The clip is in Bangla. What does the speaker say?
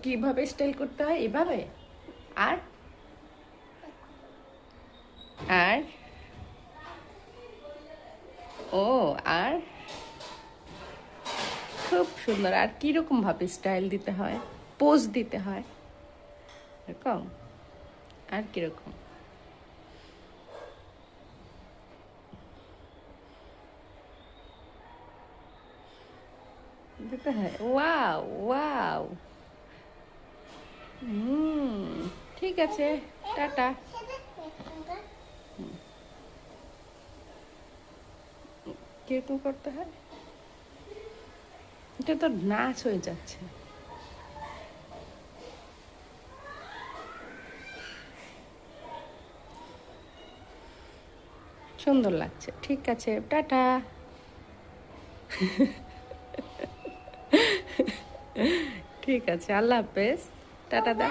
কিভাবে স্টাইল করতে হয়? এভাবে। আর আর ও, আর খুব সুন্দর। আর কিরকম ভাবে স্টাইল দিতে হয়, পোজ দিতে হয় এরকম? আর কিরকম দিতে হয়? Wow, wow. হুম, ঠিক আছে, টাটা। কিরকম করতে হয়? এটা তো নাচ হয়ে যাচ্ছে। সুন্দর লাগছে, ঠিক আছে, টাটা। ঠিক আছে, আল্লাহ হাফেজ। টাটা দা।